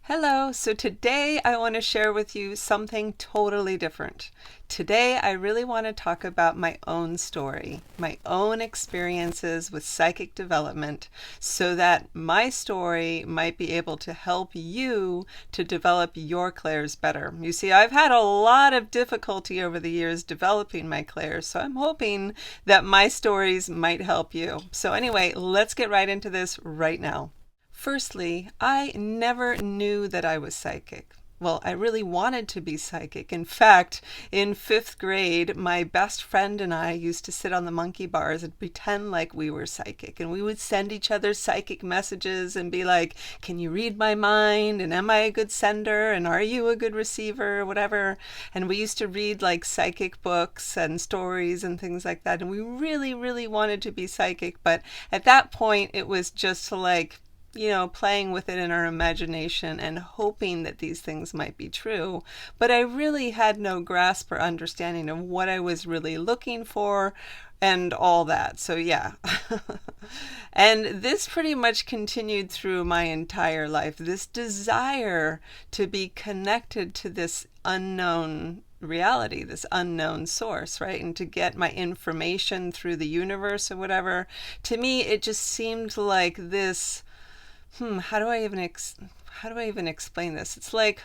Hello, so today I want to share with you something totally different. Today I really want to talk about my own story, my own experiences with psychic development, so that my story might be able to help you to develop your clairs better. You see, I've had a lot of difficulty over the years developing my clairs, so I'm hoping that my stories might help you. So anyway, let's get right into this right now. Firstly, I never knew that I was psychic. Well, I really wanted to be psychic. In fact, in fifth grade, my best friend and I used to sit on the monkey bars and pretend like we were psychic. And we would send each other psychic messages and be like, can you read my mind? And am I a good sender? And are you a good receiver? Whatever. And we used to read like psychic books and stories and things like that. And we really, really wanted to be psychic. But at that point, it was just like, playing with it in our imagination and hoping that these things might be true. But I really had no grasp or understanding of what I was really looking for and all that. So yeah. And this pretty much continued through my entire life. This desire to be connected to this unknown reality, this unknown source, right? And to get my information through the universe or whatever. To me, it just seemed like this how do I even explain this? It's like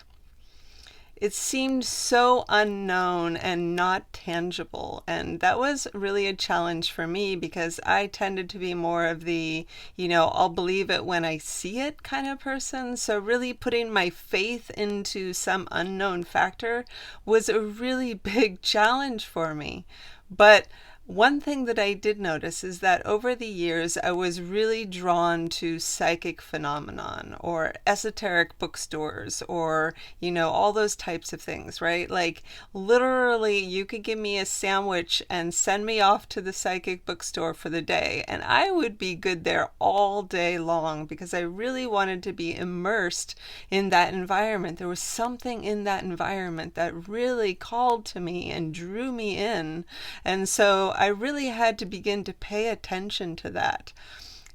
it seemed so unknown and not tangible, and that was really a challenge for me because I tended to be more of the, I'll believe it when I see it kind of person. So really putting my faith into some unknown factor was a really big challenge for me. But one thing that I did notice is that over the years, I was really drawn to psychic phenomenon or esoteric bookstores or, all those types of things, right? Like literally you could give me a sandwich and send me off to the psychic bookstore for the day, and I would be good there all day long because I really wanted to be immersed in that environment. There was something in that environment that really called to me and drew me in. And so I really had to begin to pay attention to that.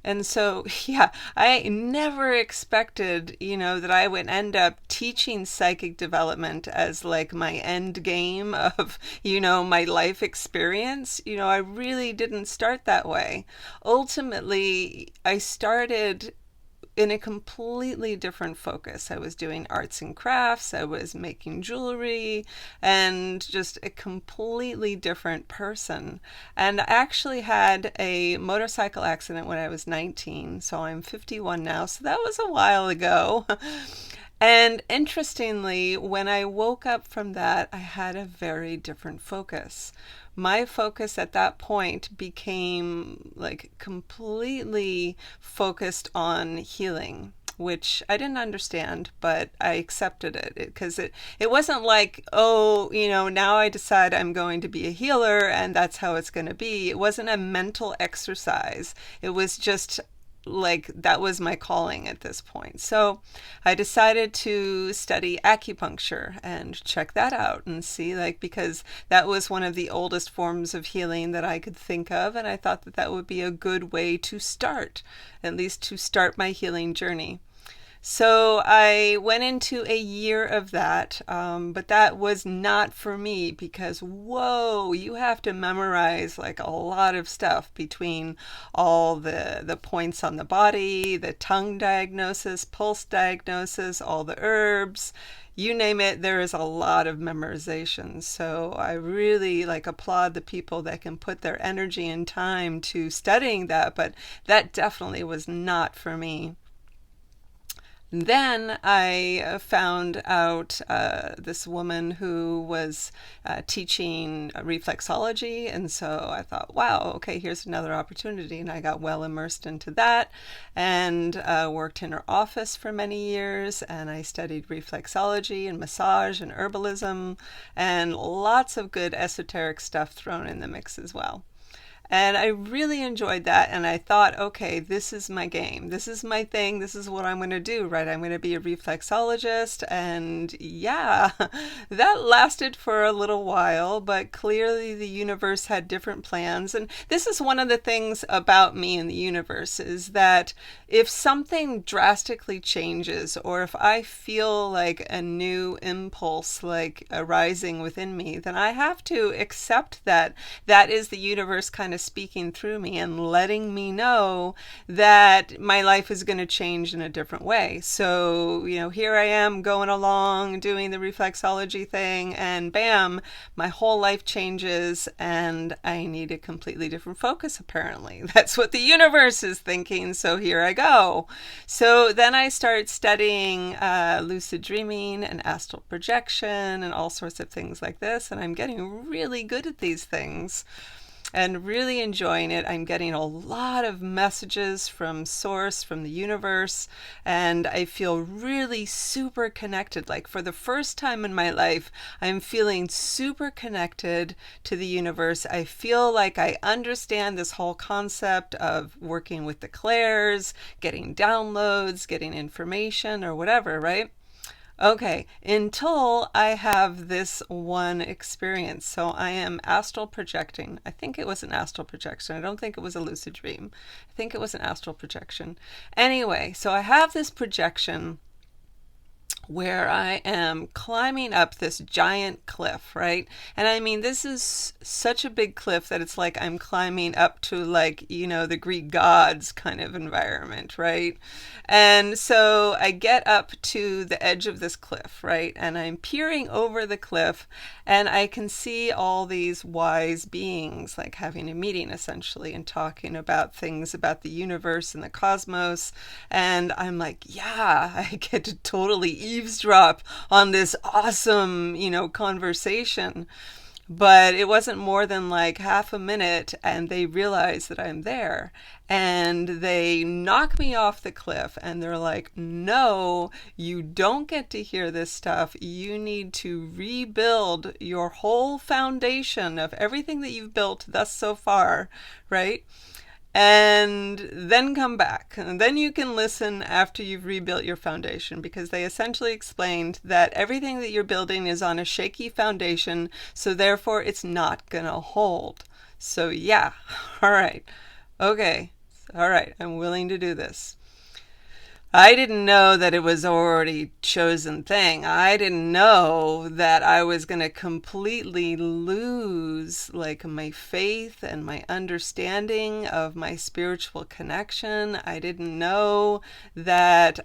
And so, yeah, I never expected, that I would end up teaching psychic development as like my end game of, my life experience. I really didn't start that way. Ultimately, I started in a completely different focus. I was doing arts and crafts, I was making jewelry, and just a completely different person. And I actually had a motorcycle accident when I was 19, so I'm 51 now, so that was a while ago. And interestingly, when I woke up from that, I had a very different focus. My focus at that point became like completely focused on healing, which I didn't understand, but I accepted it because it wasn't like, oh, now I decide I'm going to be a healer and that's how it's going to be. It wasn't a mental exercise. It was just like that was my calling at this point. So I decided to study acupuncture and check that out and see, like, because that was one of the oldest forms of healing that I could think of, and I thought that that would be a good way to start, at least to start my healing journey. So I went into a year of that, but that was not for me because, whoa, you have to memorize like a lot of stuff between all the points on the body, the tongue diagnosis, pulse diagnosis, all the herbs. You name it, there is a lot of memorization. So I really applaud the people that can put their energy and time to studying that, but that definitely was not for me. Then I found out this woman who was teaching reflexology, and so I thought, wow, okay, here's another opportunity, and I got well immersed into that and worked in her office for many years, and I studied reflexology and massage and herbalism and lots of good esoteric stuff thrown in the mix as well. And I really enjoyed that. And I thought, okay, this is my game. This is my thing. This is what I'm going to do, right? I'm going to be a reflexologist. And yeah, that lasted for a little while, but clearly the universe had different plans. And this is one of the things about me in the universe is that if something drastically changes, or if I feel like a new impulse like arising within me, then I have to accept that that is the universe kind of speaking through me and letting me know that my life is going to change in a different way. So, here I am going along doing the reflexology thing, and bam, my whole life changes and I need a completely different focus, apparently. That's what the universe is thinking, so here I go. So then I start studying lucid dreaming and astral projection and all sorts of things like this, and I'm getting really good at these things and really enjoying it. I'm getting a lot of messages from source, from the universe, and I feel really super connected. Like for the first time in my life, I'm feeling super connected to the universe. I feel like I understand this whole concept of working with the clairs, getting downloads, getting information or whatever, right? Okay, until I have this one experience. So I am astral projecting. I think it was an astral projection. I don't think it was a lucid dream. I think it was an astral projection. Anyway, so I have this projection where I am climbing up this giant cliff, right? And I mean, this is such a big cliff that it's like I'm climbing up to the Greek gods kind of environment, right? And so I get up to the edge of this cliff, right? And I'm peering over the cliff and I can see all these wise beings like having a meeting essentially and talking about things about the universe and the cosmos. And I'm like, yeah, I get to totally eavesdrop on this awesome, conversation. But it wasn't more than like half a minute and they realize that I'm there and they knock me off the cliff and they're like, no, you don't get to hear this stuff. You need to rebuild your whole foundation of everything that you've built thus so far, right? And then come back. And then you can listen after you've rebuilt your foundation, because they essentially explained that everything that you're building is on a shaky foundation, so therefore it's not gonna hold. So yeah, all right, okay, all right, I'm willing to do this. I didn't know that it was already chosen thing. I didn't know that I was going to completely lose like my faith and my understanding of my spiritual connection. I didn't know that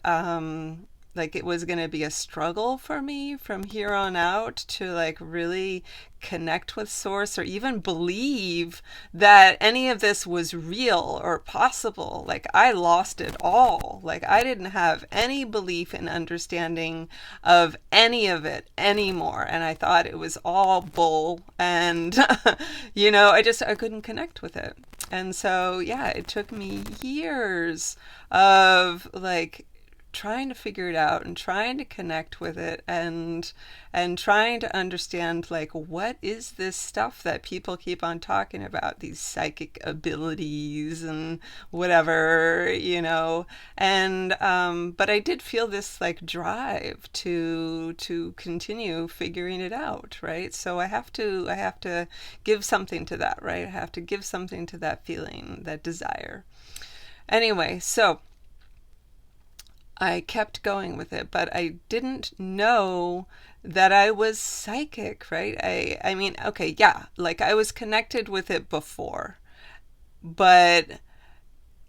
like it was going to be a struggle for me from here on out to like really connect with source or even believe that any of this was real or possible. Like I lost it all. Like I didn't have any belief and understanding of any of it anymore, and I thought it was all bull, and I couldn't connect with it. And so yeah, it took me years of like trying to figure it out and trying to connect with it and trying to understand like what is this stuff that people keep on talking about, these psychic abilities and whatever, and but I did feel this like drive to continue figuring it out, right? So I have to give something to that, right? I have to give something to that feeling, that desire. Anyway, so I kept going with it, but I didn't know that I was psychic, right? I mean, okay, yeah, like I was connected with it before, but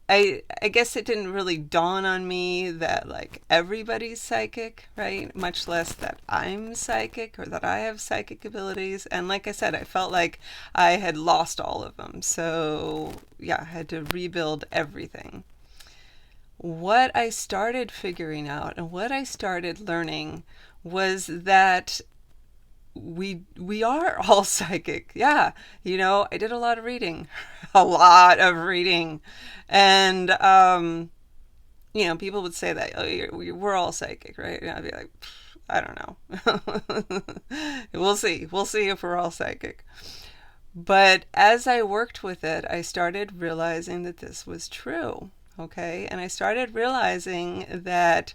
I guess it didn't really dawn on me that like everybody's psychic, right? Much less that I'm psychic or that I have psychic abilities. And like I said, I felt like I had lost all of them. So yeah, I had to rebuild everything. What I started figuring out and what I started learning was that we are all psychic. Yeah, I did a lot of reading, a lot of reading, and people would say that, oh, we're all psychic, right? And I'd be like, I don't know. We'll see if we're all psychic. But as I worked with it, I started realizing that this was true. Okay. And I started realizing that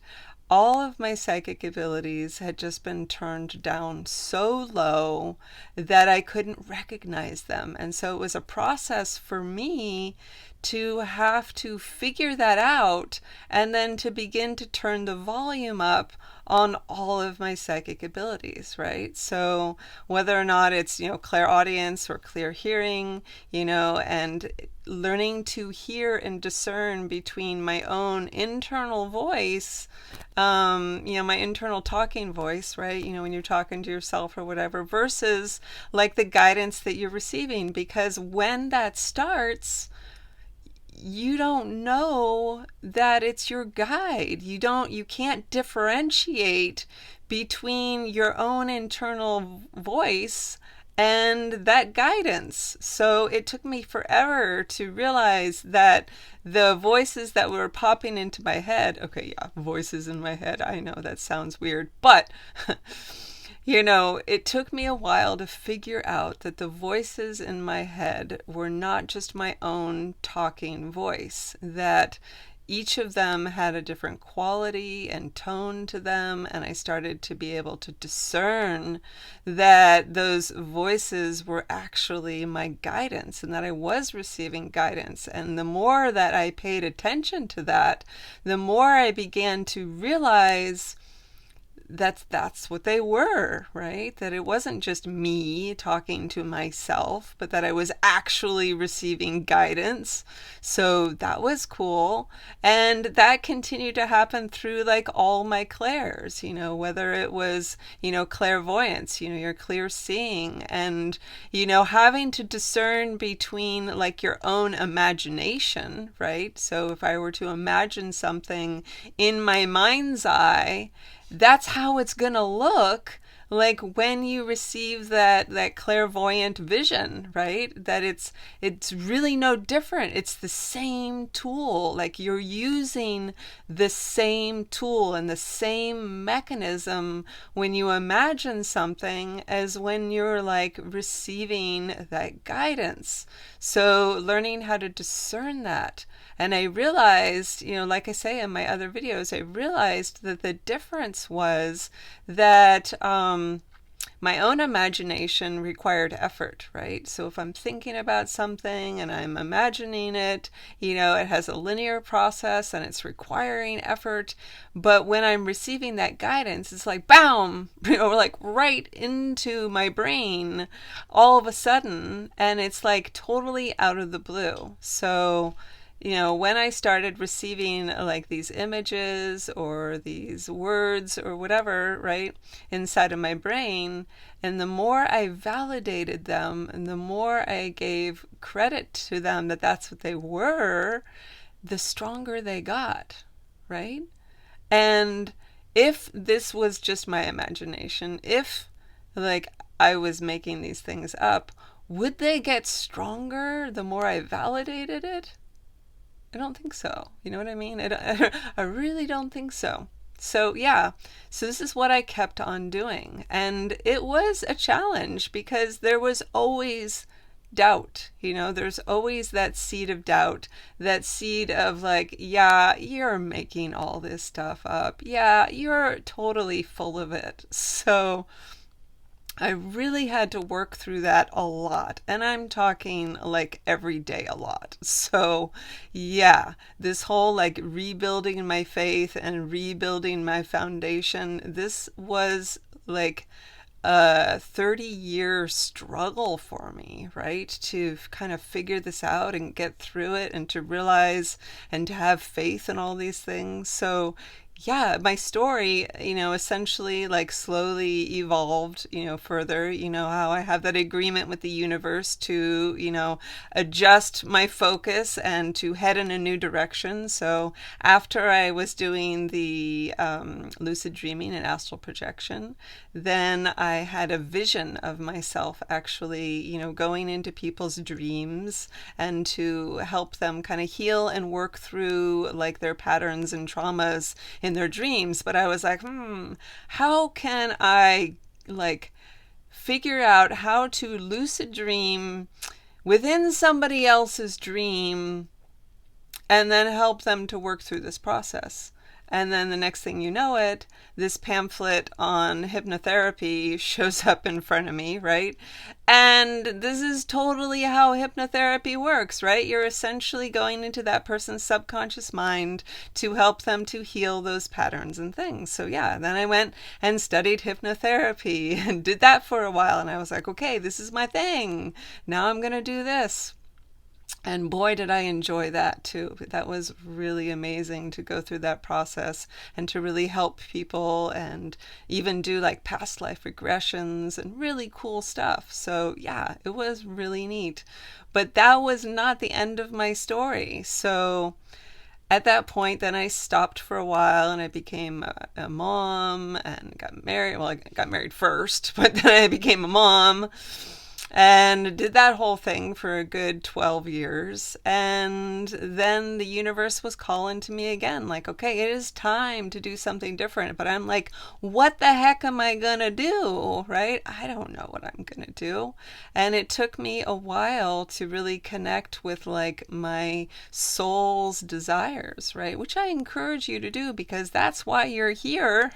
all of my psychic abilities had just been turned down so low that I couldn't recognize them. And so it was a process for me to have to figure that out and then to begin to turn the volume up on all of my psychic abilities, right? So whether or not it's, clairaudience or clear hearing, and learning to hear and discern between my own internal voice, my internal talking voice, right? When you're talking to yourself or whatever, versus like the guidance that you're receiving. Because when that starts, you don't know that it's your guide. You can't differentiate between your own internal voice and that guidance. So it took me forever to realize that the voices that were popping into my head, okay, yeah, voices in my head, I know that sounds weird, but it took me a while to figure out that the voices in my head were not just my own talking voice, that each of them had a different quality and tone to them, and I started to be able to discern that those voices were actually my guidance and that I was receiving guidance. And the more that I paid attention to that, the more I began to realize that's what they were, right? That it wasn't just me talking to myself, but that I was actually receiving guidance. So that was cool. And that continued to happen through like all my clairs, whether it was, clairvoyance, your clear seeing, and, having to discern between like your own imagination, right? So if I were to imagine something in my mind's eye, that's how it's going to look like when you receive that clairvoyant vision, right? That it's really no different. It's the same tool. Like you're using the same tool and the same mechanism when you imagine something as when you're like receiving that guidance. So learning how to discern that. And I realized, like I say in my other videos, I realized that the difference was that my own imagination required effort, right? So if I'm thinking about something and I'm imagining it, it has a linear process and it's requiring effort. But when I'm receiving that guidance, it's like, bam, like right into my brain all of a sudden. And it's like totally out of the blue. So when I started receiving like these images or these words or whatever, right, inside of my brain, and the more I validated them and the more I gave credit to them that that's what they were, the stronger they got, right? And if this was just my imagination, if like I was making these things up, would they get stronger the more I validated it? I don't think so. You know what I mean? I really don't think so. So yeah, so this is what I kept on doing. And it was a challenge because there was always doubt. There's always that seed of doubt, that seed of like, yeah, you're making all this stuff up. Yeah, you're totally full of it. So I really had to work through that a lot. And I'm talking like every day a lot. So yeah, this whole like rebuilding my faith and rebuilding my foundation, this was like a 30-year struggle for me, right? To kind of figure this out and get through it and to realize and to have faith in all these things. So yeah, my story, essentially like slowly evolved, further, how I have that agreement with the universe to, adjust my focus and to head in a new direction. So after I was doing the lucid dreaming and astral projection, then I had a vision of myself actually, going into people's dreams and to help them kind of heal and work through like their patterns and traumas in their dreams. But I was like, how can I like figure out how to lucid dream within somebody else's dream and then help them to work through this process. And then the next thing you know it, this pamphlet on hypnotherapy shows up in front of me, right? And this is totally how hypnotherapy works, right? You're essentially going into that person's subconscious mind to help them to heal those patterns and things. So yeah, then I went and studied hypnotherapy and did that for a while. And I was like, okay, this is my thing. Now I'm going to do this. And boy, did I enjoy that too. That was really amazing to go through that process and to really help people and even do like past life regressions and really cool stuff. So yeah, it was really neat. But that was not the end of my story. So at that point, then I stopped for a while and I became a mom and got married. Well, I got married first, but then I became a mom. And did that whole thing for a good 12 years. And then the universe was calling to me again, like, okay, it is time to do something different. But I'm like, what the heck am I going to do? Right? I don't know what I'm going to do. And it took me a while to really connect with like my soul's desires, right? Which I encourage you to do because that's why you're here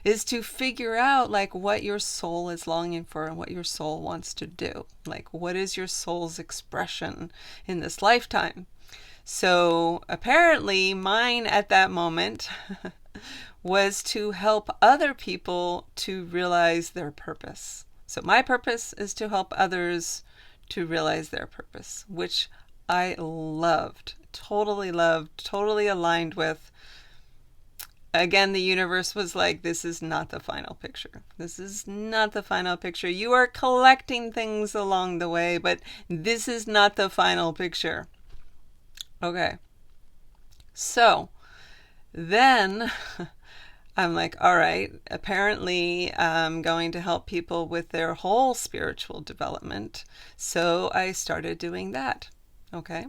is to figure out like what your soul is longing for and what your soul wants to do. Like, what is your soul's expression in this lifetime? So apparently mine at that moment was to help other people to realize their purpose. So my purpose is to help others to realize their purpose, which I loved, totally aligned with. Again, the universe was like, this is not the final picture. This is not the final picture. You are collecting things along the way, but this is not the final picture. Okay. So then I'm like, all right, apparently I'm going to help people with their whole spiritual development. So I started doing that. Okay.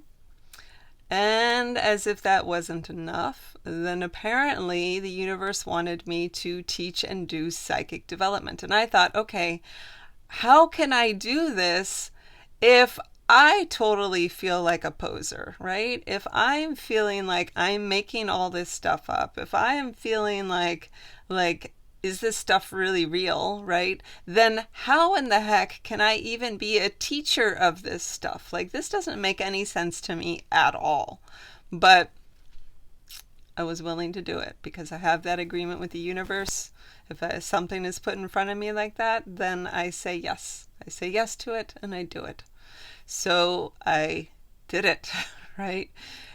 And as if that wasn't enough, then apparently the universe wanted me to teach and do psychic development. And I thought, okay, how can I do this if I totally feel like a poser, right? If I'm feeling like I'm making all this stuff up, if I am feeling like, is this stuff really real, right? Then how in the heck can I even be a teacher of this stuff? Like, this doesn't make any sense to me at all. But I was willing to do it because I have that agreement with the universe. If something is put in front of me like that, then I say yes. I say yes to it and I do it. So I did it, right?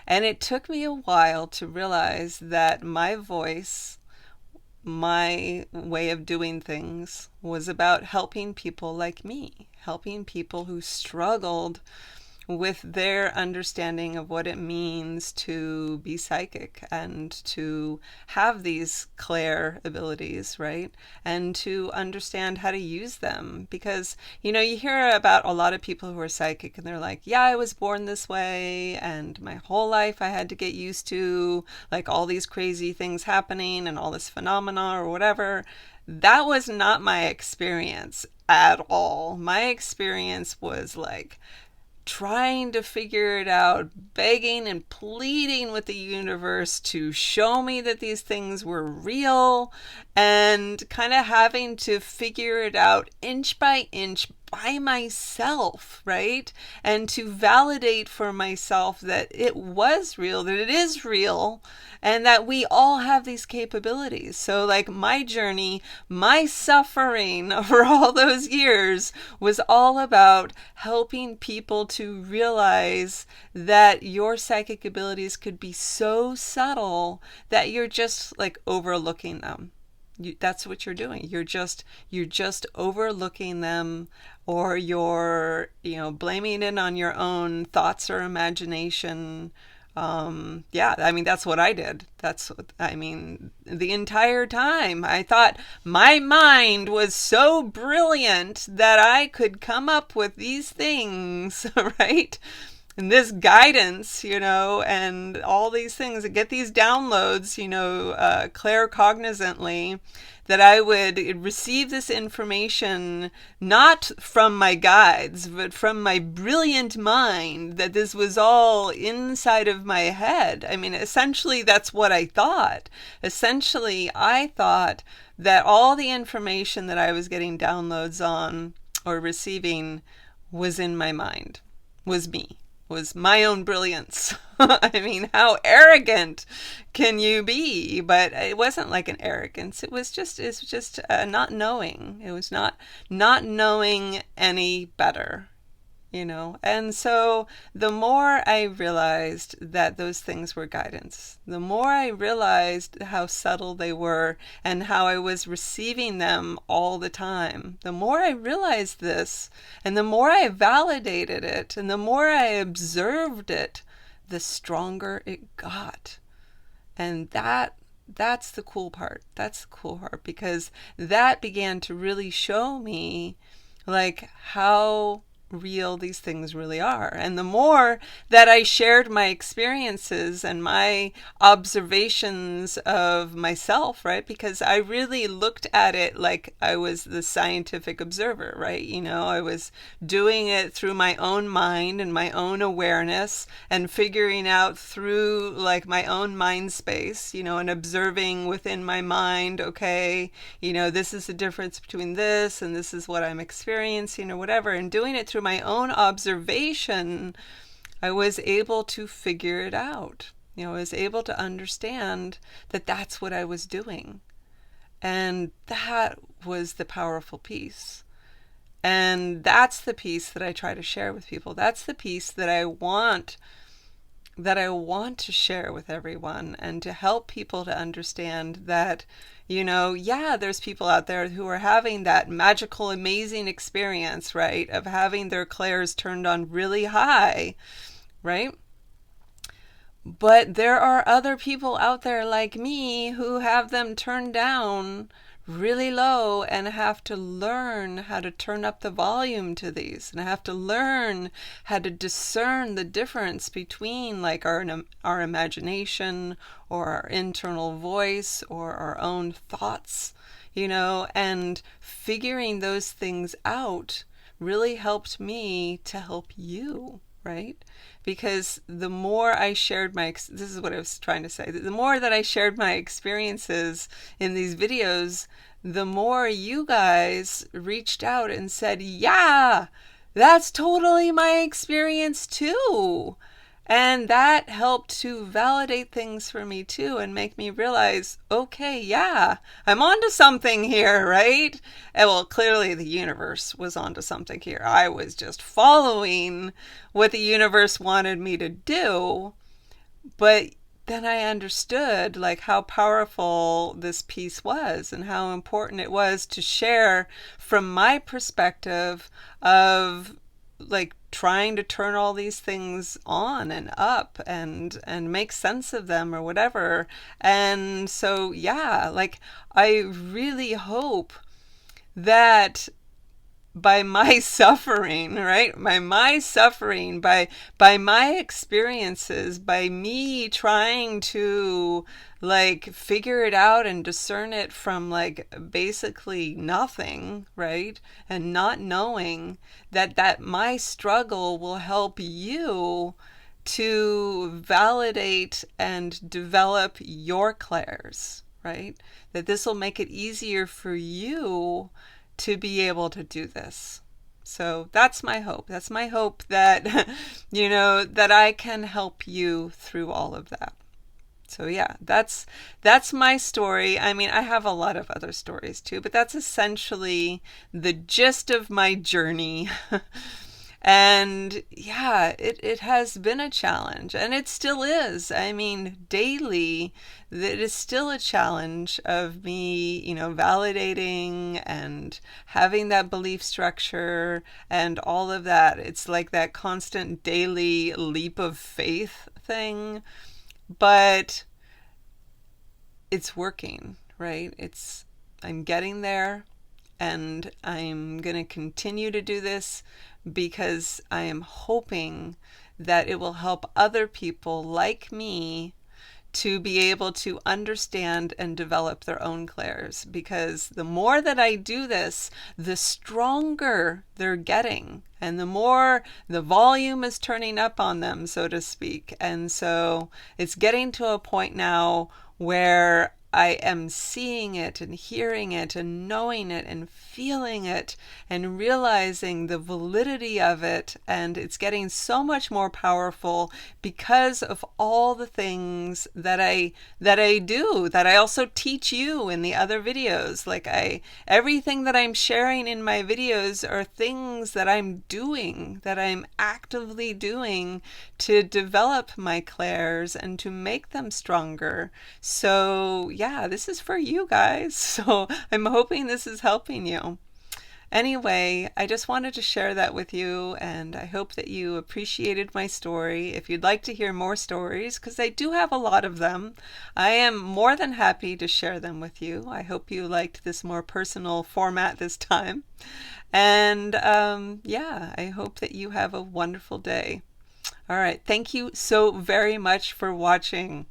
And it took me a while to realize that my voice, my way of doing things was about helping people like me, helping people who struggled with their understanding of what it means to be psychic and to have these clair abilities, right? And to understand how to use them. Because, you know, you hear about a lot of people who are psychic and they're like, yeah, I was born this way and my whole life I had to get used to like all these crazy things happening and all this phenomena or whatever. That was not my experience at all. My experience was like trying to figure it out, begging and pleading with the universe to show me that these things were real, and kind of having to figure it out inch by inch by myself, right? And to validate for myself that it was real, that it is real, and that we all have these capabilities. So like my journey, my suffering over all those years was all about helping people to realize that your psychic abilities could be so subtle that you're just like overlooking them. That's what you're doing. You're just overlooking them, or you're, blaming it on your own thoughts or imagination. Yeah, I mean, that's what I did. The entire time I thought my mind was so brilliant that I could come up with these things, right? and this guidance, and all these things, and get these downloads, claircognizantly, that I would receive this information not from my guides, but from my brilliant mind, that this was all inside of my head. I mean, essentially, that's what I thought. Essentially, I thought that all the information that I was getting downloads on or receiving was in my mind, was me, was my own brilliance. I mean, how arrogant can you be? But it wasn't like an arrogance. It's just not knowing. It was not knowing any better. And so the more I realized that those things were guidance, the more I realized how subtle they were and how I was receiving them all the time, the more I realized this, and the more I validated it, and the more I observed it, the stronger it got. And that's the cool part. That's the cool part, because that began to really show me like how real these things really are. And the more that I shared my experiences and my observations of myself, right? Because I really looked at it like I was the scientific observer, right? I was doing it through my own mind and my own awareness, and figuring out through like my own mind space, and observing within my mind, okay, this is the difference between this and this is what I'm experiencing or whatever, and doing it through my own observation, I was able to figure it out. I was able to understand that that's what I was doing. And that was the powerful piece. And that's the piece that I try to share with people. That's the piece that I want to share with everyone, and to help people to understand that, there's people out there who are having that magical, amazing experience, right, of having their clairs turned on really high, right? But there are other people out there like me who have them turned down really low, and have to learn how to turn up the volume to these, and have to learn how to discern the difference between like our imagination, or our internal voice, or our own thoughts, and figuring those things out really helped me to help you, right? Because the more I shared this is what I was trying to say, the more that I shared my experiences in these videos, the more you guys reached out and said, yeah, that's totally my experience too. And that helped to validate things for me too, and make me realize, okay, yeah, I'm onto something here, right? And well, clearly the universe was onto something here. I was just following what the universe wanted me to do. But then I understood like how powerful this piece was, and how important it was to share from my perspective of like trying to turn all these things on and up, and make sense of them or whatever. And so yeah, like I really hope that by my suffering, right? By my suffering, by my experiences, by me trying to like figure it out and discern it from like basically nothing, right? And not knowing that my struggle will help you to validate and develop your clairs, right? That this will make it easier for you to be able to do this. So that's my hope. That's my hope that, that I can help you through all of that. So yeah, that's my story. I mean, I have a lot of other stories too, but that's essentially the gist of my journey. And yeah, it has been a challenge, and it still is. I mean, daily, it is still a challenge of me, validating and having that belief structure and all of that. It's like that constant daily leap of faith thing, but it's working, right? I'm getting there, and I'm going to continue to do this, because I am hoping that it will help other people like me to be able to understand and develop their own clairs. Because the more that I do this, the stronger they're getting, and the more the volume is turning up on them, so to speak. And so it's getting to a point now where I am seeing it and hearing it and knowing it and feeling it and realizing the validity of it. And it's getting so much more powerful because of all the things that I do, that I also teach you in the other videos. Like everything that I'm sharing in my videos are things that I'm doing, that I'm actively doing to develop my clairs and to make them stronger. So yeah, this is for you guys. So I'm hoping this is helping you. Anyway, I just wanted to share that with you, and I hope that you appreciated my story. If you'd like to hear more stories, because I do have a lot of them, I am more than happy to share them with you. I hope you liked this more personal format this time. And yeah, I hope that you have a wonderful day. All right, thank you so very much for watching.